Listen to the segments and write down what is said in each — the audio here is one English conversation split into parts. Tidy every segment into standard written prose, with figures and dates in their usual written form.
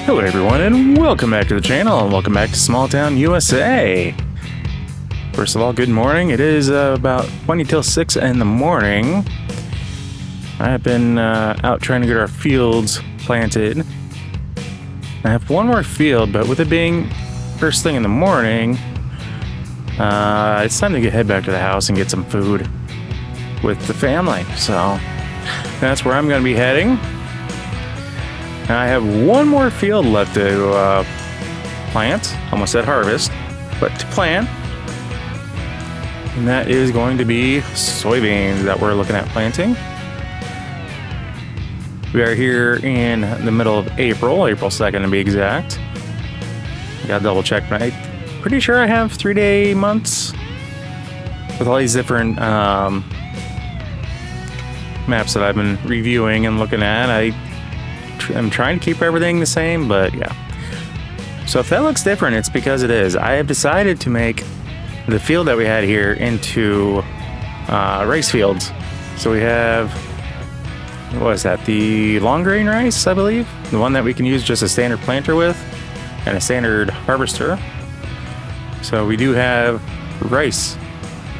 Hello everyone and welcome back to the channel and welcome back to Small Town USA. First of all, good morning. It is about 20 till 6 in the morning. I have been out trying to get our fields planted. I have one more field, but with it being first thing in the morning, it's time to head back to the house and get some food with the family. So that's where I'm going to be heading. I have one more field left to plant, almost said harvest, but to plant. And that is going to be soybeans that we're looking at planting. We are here in the middle of April, April 2nd to be exact. I gotta double check, but I'm pretty sure I have 3-day months with all these different maps that I've been reviewing and looking at. I'm trying to keep everything the same, but yeah. So if that looks different, it's because it is. I have decided to make the field that we had here into rice fields. So we have, what is that? The long grain rice, I believe. The one that we can use just a standard planter with and a standard harvester. So we do have rice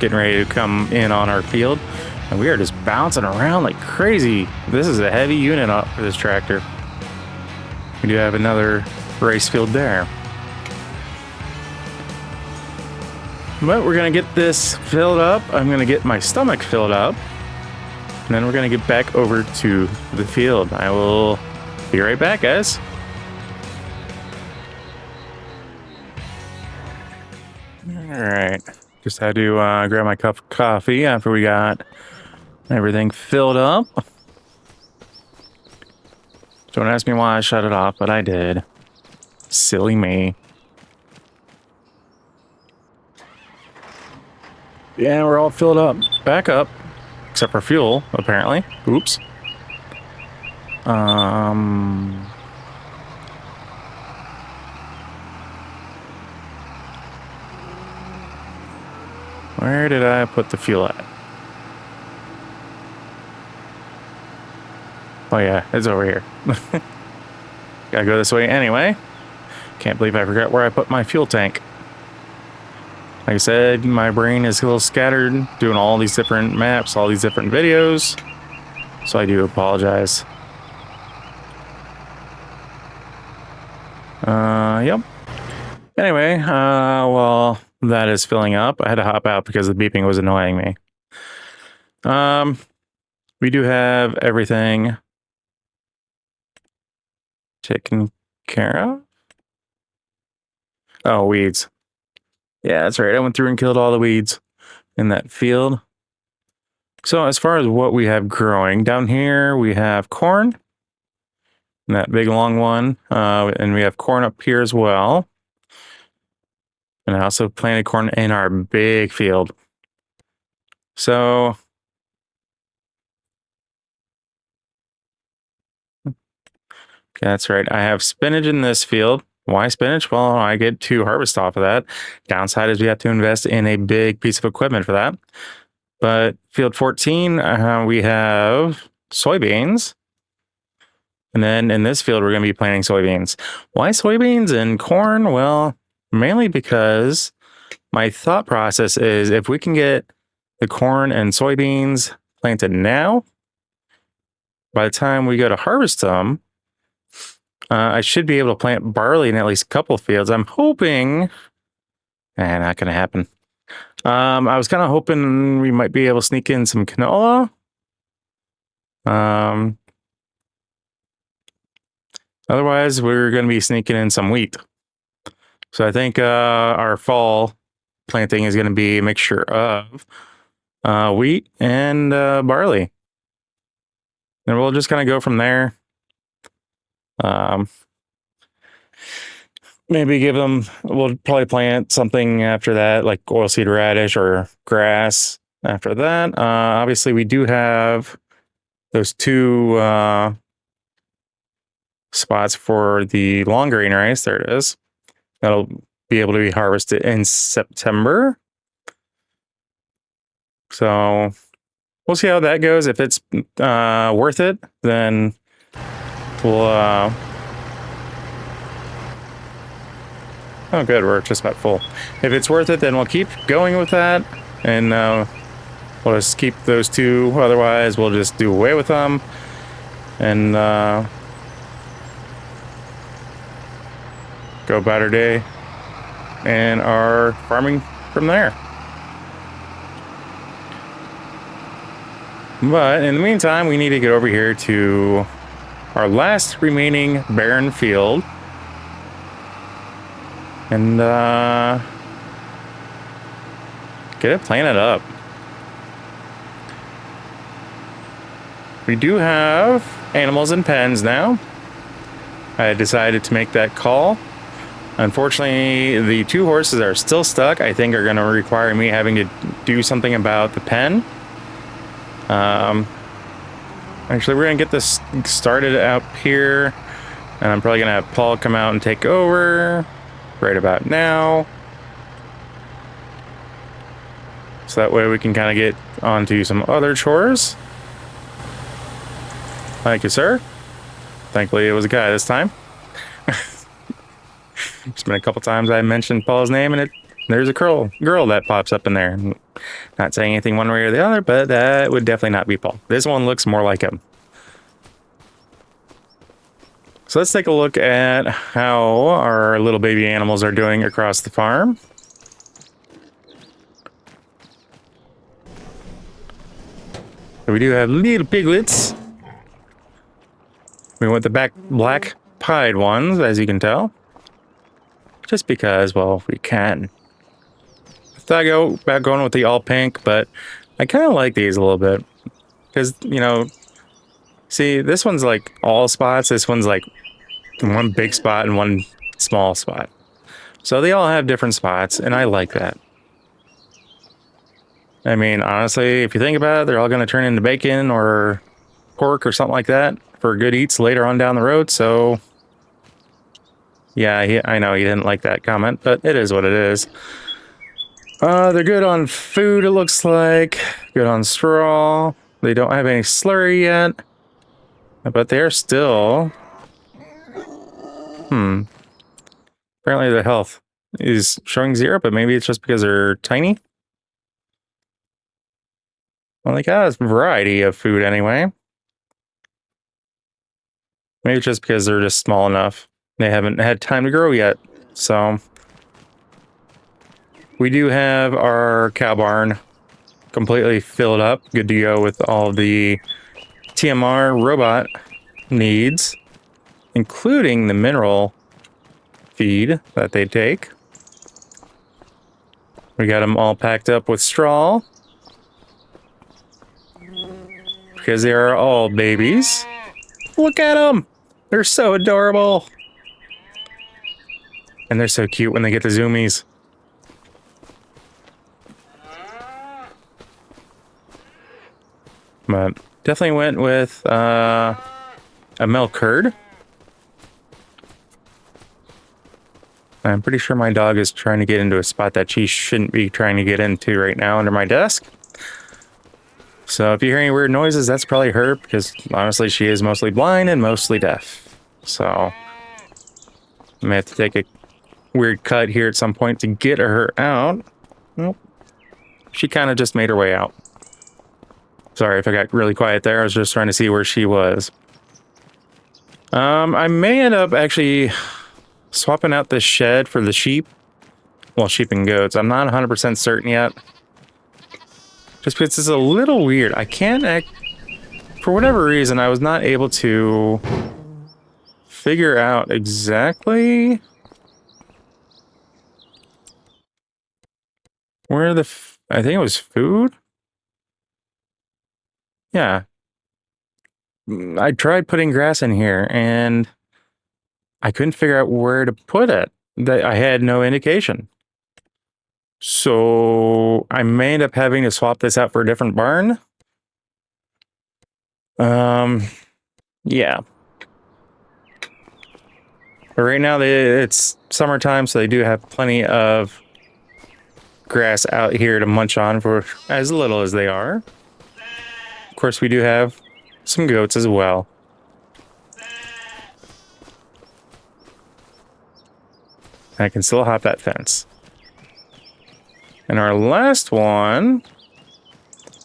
getting ready to come in on our field. And we are just bouncing around like crazy. This is a heavy unit up for this tractor. We do have another rice field there. But we're gonna get this filled up. I'm gonna get my stomach filled up. And then we're gonna get back over to the field. I will be right back, guys. All right, just had to grab my cup of coffee after we got everything filled up. Don't ask me why I shut it off, but I did. Silly me. Yeah, we're all filled up. Back up. Except for fuel, apparently. Oops. Where did I put the fuel at? Oh yeah, it's over here. Gotta go this way anyway. Can't believe I forgot where I put my fuel tank. Like I said, my brain is a little scattered, doing all these different maps, all these different videos. So I do apologize. Yep. Anyway, well, that is filling up. I had to hop out because the beeping was annoying me. We do have everything taken care of. Oh, weeds. Yeah, that's right. I went through and killed all the weeds in that field. So as far as what we have growing, down here we have corn. And that big long one. And we have corn up here as well. And I also planted corn in our big field. So that's right. I have spinach in this field. Why spinach? Well, I get to harvest off of that. Downside is we have to invest in a big piece of equipment for that. But field 14, we have soybeans. And then in this field, we're going to be planting soybeans. Why soybeans and corn? Well, mainly because my thought process is if we can get the corn and soybeans planted now, by the time we go to harvest them, I should be able to plant barley in at least a couple of fields. I'm hoping, not going to happen. I was kind of hoping we might be able to sneak in some canola. Otherwise, we're going to be sneaking in some wheat. So I think our fall planting is going to be a mixture of wheat and barley. And we'll just kind of go from there. Maybe give them, we'll probably plant something after that, like oilseed radish or grass after that. Obviously, we do have those two spots for the long grain rice. There it is. That'll be able to be harvested in September. So we'll see how that goes. If it's worth it, then we'll Oh, good. We're just about full. If it's worth it, then we'll keep going with that. And we'll just keep those two. Otherwise, we'll just do away with them. And go about our day and our farming from there. But in the meantime, we need to get over here to our last remaining barren field. And get it planted up. We do have animals in pens now. I decided to make that call. Unfortunately, the 2 horses are still stuck. I think are going to require me having to do something about the pen. Actually, we're going to get this started up here. And I'm probably going to have Paul come out and take over right about now. So that way we can kind of get onto some other chores. Thank you, sir. Thankfully, it was a guy this time. It's been a couple times I mentioned Paul's name, and there's a girl that pops up in there. Not saying anything one way or the other, but that would definitely not be Paul. This one looks more like him. So let's take a look at how our little baby animals are doing across the farm. So we do have little piglets. We went the black pied ones, as you can tell. Just because, well, we can. I thought about going with the all pink, but I kind of like these a little bit. Because, you know, see, this one's like all spots. This one's like one big spot and one small spot. So they all have different spots, and I like that. I mean, honestly, if you think about it, they're all going to turn into bacon or pork or something like that for good eats later on down the road. So, yeah, I know he didn't like that comment, but it is what it is. They're good on food, it looks like. Good on straw. They don't have any slurry yet. But they're still... Apparently the health is showing 0, but maybe it's just because they're tiny. Well, they got a variety of food anyway. Maybe it's just because they're just small enough. They haven't had time to grow yet. So we do have our cow barn completely filled up. Good to go with all the TMR robot needs, including the mineral feed that they take. We got them all packed up with straw because they are all babies. Look at them. They're so adorable. And they're so cute when they get the zoomies. But definitely went with a milk curd. I'm pretty sure my dog is trying to get into a spot that she shouldn't be trying to get into right now under my desk. So if you hear any weird noises, that's probably her, because honestly, she is mostly blind and mostly deaf. So I may have to take a weird cut here at some point to get her out. Nope. She kind of just made her way out. Sorry if I got really quiet there. I was just trying to see where she was. I may end up actually swapping out this shed for the sheep. Well, sheep and goats. I'm not 100% certain yet. Just because it's a little weird. I can't for whatever reason, I was not able to figure out exactly where I think it was food. Yeah. I tried putting grass in here and I couldn't figure out where to put it. I had no indication. So I may end up having to swap this out for a different barn. Yeah. But right now it's summertime, so they do have plenty of grass out here to munch on for as little as they are. Of course, we do have some goats as well. I can still hop that fence. And our last one,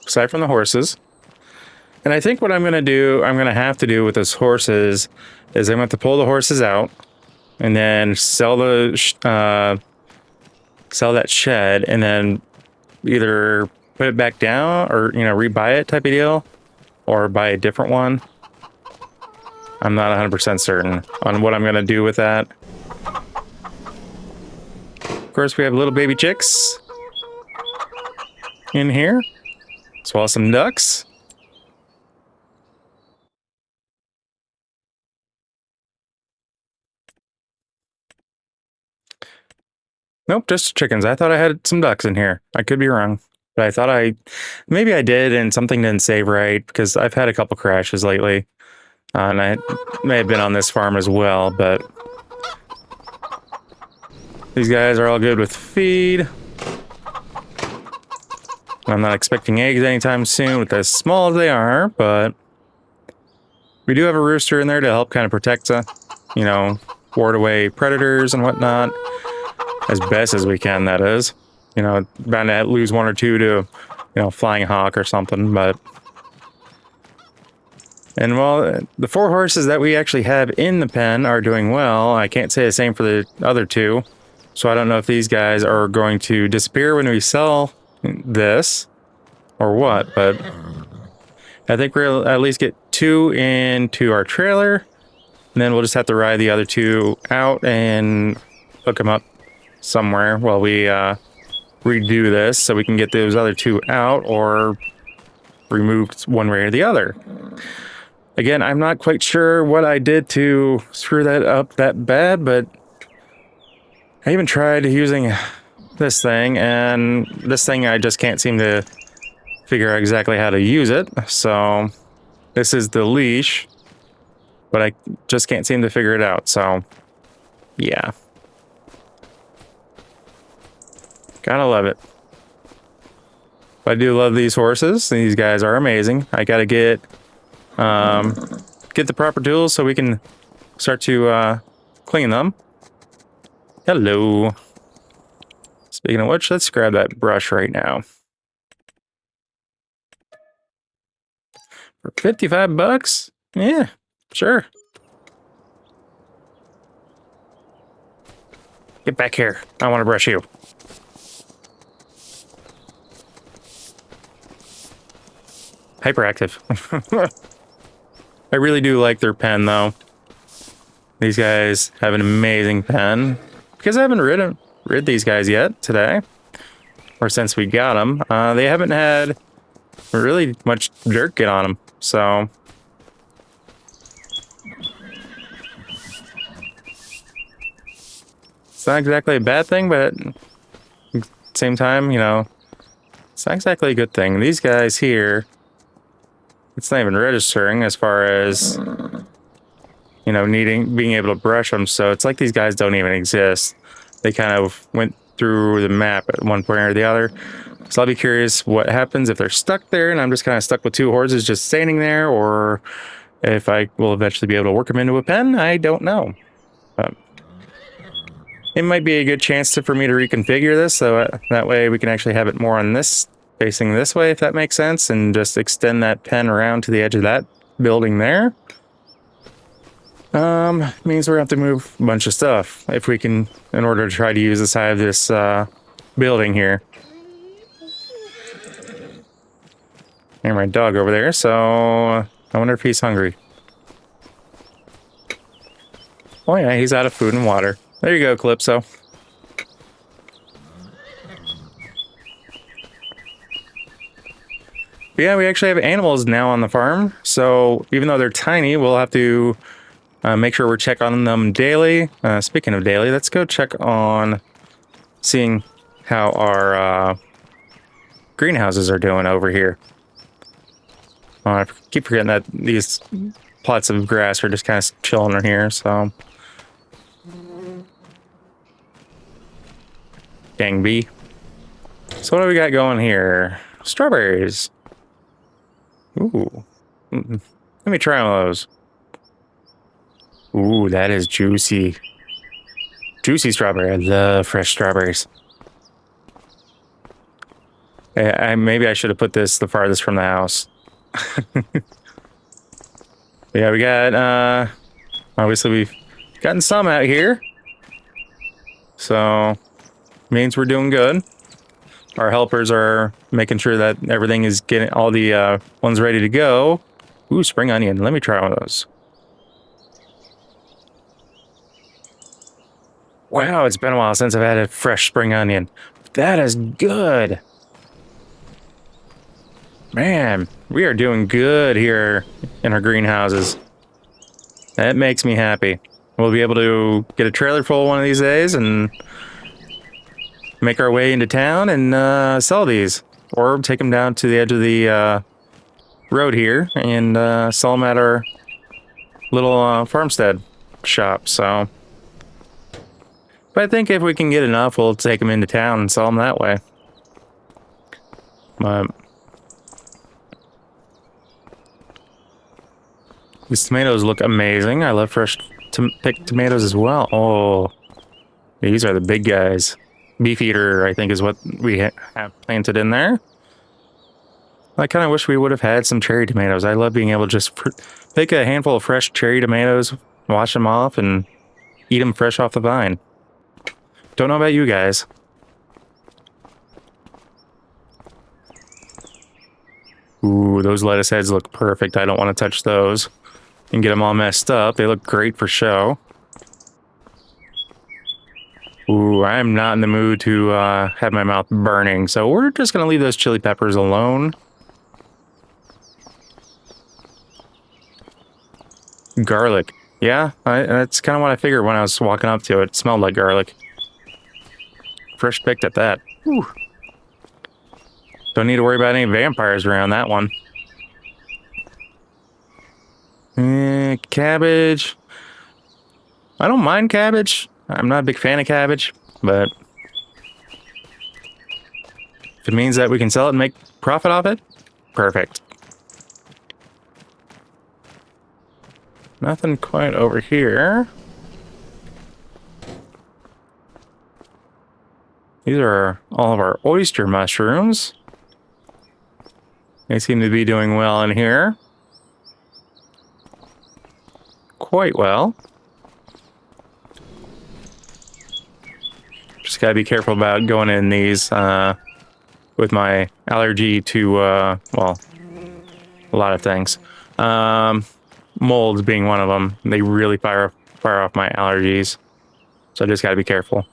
aside from the horses, and I think what I'm going to have to do with those horses is I'm going to have to pull the horses out and then sell that shed and then either put it back down or, rebuy it type of deal or buy a different one. I'm not 100% certain on what I'm going to do with that. Of course, we have little baby chicks in here, as well as some ducks. Nope, just chickens. I thought I had some ducks in here. I could be wrong, but I thought maybe I did and something didn't save right because I've had a couple crashes lately. And I may have been on this farm as well, but these guys are all good with feed. I'm not expecting eggs anytime soon with as small as they are, but we do have a rooster in there to help kind of protect, ward away predators and whatnot. As best as we can, that is. Bound to lose one or two to, flying hawk or something, but... And while the 4 horses that we actually have in the pen are doing well, I can't say the same for the other 2. So I don't know if these guys are going to disappear when we sell this or what, but I think we'll at least get 2 into our trailer, and then we'll just have to ride the other 2 out and hook them up somewhere while we redo this so we can get those other 2 out or removed one way or the other. Again, I'm not quite sure what I did to screw that up that bad, but I even tried using this thing, and this thing I just can't seem to figure out exactly how to use it. So this is the leash, but I just can't seem to figure it out. So yeah. Gotta love it. But I do love these horses. These guys are amazing. I gotta get the proper tools so we can start to clean them. Hello. Speaking of which, let's grab that brush right now. For 55 bucks? Yeah, sure. Get back here. I want to brush you. Hyperactive. I really do like their pen, though. These guys have an amazing pen. Because I haven't rid these guys yet today, or since we got them, they haven't had really much dirt get on them. So it's not exactly a bad thing, but at the same time, it's not exactly a good thing. These guys here, it's not even registering as far as, being able to brush them. So it's like these guys don't even exist. They kind of went through the map at one point or the other. So I'll be curious what happens if they're stuck there and I'm just kind of stuck with 2 horses just standing there, or if I will eventually be able to work them into a pen. I don't know. It might be a good chance for me to reconfigure this so that way we can actually have it more on this, facing this way, if that makes sense, and just extend that pen around to the edge of that building there. Means we're going to have to move a bunch of stuff if we can, in order to try to use the side of this building here. And my dog over there, so I wonder if he's hungry. Oh yeah, he's out of food and water. There you go, Calypso. But yeah, we actually have animals now on the farm, so even though they're tiny, we'll have to make sure we're checking on them daily. Speaking of daily, let's go check on seeing how our greenhouses are doing over here. I keep forgetting that these plots of grass are just kind of chilling in here, so. Dang bee. So what do we got going here? Strawberries. Ooh. Let me try one of those. Ooh, that is juicy. Juicy strawberry. I love fresh strawberries. Maybe I should have put this the farthest from the house. Yeah, we got, obviously we've gotten some out here. So, means we're doing good. Our helpers are making sure that everything is getting, all the ones ready to go. Ooh, spring onion. Let me try one of those. Wow, it's been a while since I've had a fresh spring onion. That is good. Man, we are doing good here in our greenhouses. That makes me happy. We'll be able to get a trailer full one of these days and make our way into town and sell these. Or take them down to the edge of the road here and sell them at our little farmstead shop. So, but I think if we can get enough, we'll take them into town and sell them that way. These tomatoes look amazing. I love fresh picked tomatoes as well. Oh, these are the big guys. Beef eater, I think, is what we have planted in there. I kind of wish we would have had some cherry tomatoes. I love being able to just pick a handful of fresh cherry tomatoes, wash them off, and eat them fresh off the vine. Don't know about you guys. Ooh, those lettuce heads look perfect. I don't want to touch those and get them all messed up. They look great for show. Ooh, I'm not in the mood to have my mouth burning, so we're just going to leave those chili peppers alone. Garlic. Yeah, that's kind of what I figured when I was walking up to it. It smelled like garlic. Fresh picked at that. Whew. Don't need to worry about any vampires around that one. Cabbage. I don't mind cabbage. I'm not a big fan of cabbage, but if it means that we can sell it and make profit off it, perfect. Nothing quite over here. These are all of our oyster mushrooms. They seem to be doing well in here. Quite well. Just gotta be careful about going in these with my allergy to, well, a lot of things. Molds being one of them. They really fire off my allergies. So I just gotta be careful.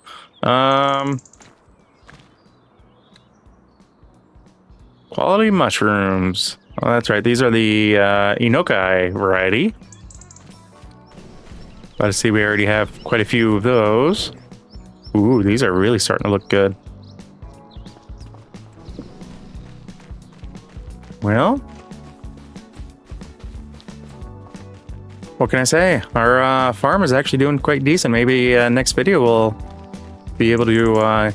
Quality mushrooms. Oh, that's right. These are the Inokai variety. Let's see, we already have quite a few of those. Ooh, these are really starting to look good. Well, what can I say? Our farm is actually doing quite decent. Maybe next video we'll be able to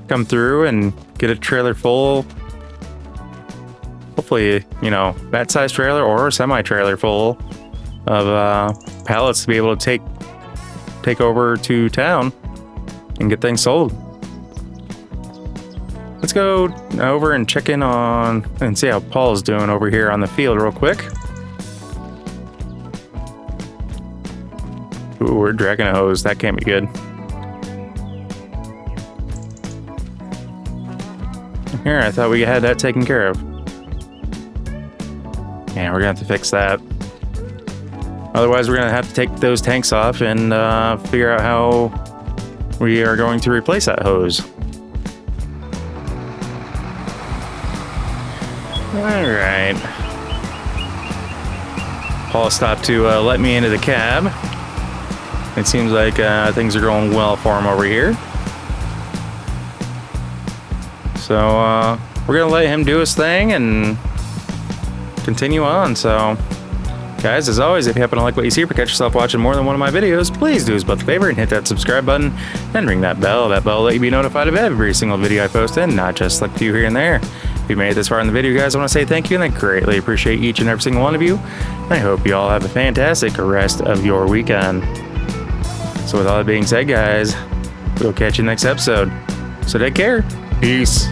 come through and get a trailer full. Hopefully, you know, that size trailer or a semi-trailer full of pallets to be able to take over to town and get things sold. Let's go over and check in on and see how Paul's doing over here on the field real quick. Ooh, we're dragging a hose. That can't be good. Here, I thought we had that taken care of. Yeah, we're gonna have to fix that. Otherwise, we're gonna have to take those tanks off and figure out how we are going to replace that hose. All right. Paul stopped to let me into the cab. It seems like things are going well for him over here. So we're gonna let him do his thing and continue on. So guys, as always, if you happen to like what you see or catch yourself watching more than one of my videos, please do us both a favor and hit that subscribe button and ring that bell. That bell will let you be notified of every single video I post and not just like a few here and there. If you made it this far in the video, guys, I want to say thank you, and I greatly appreciate each and every single one of you. And I hope you all have a fantastic rest of your weekend. So with all that being said, guys, We'll catch you next episode. So take care. Peace.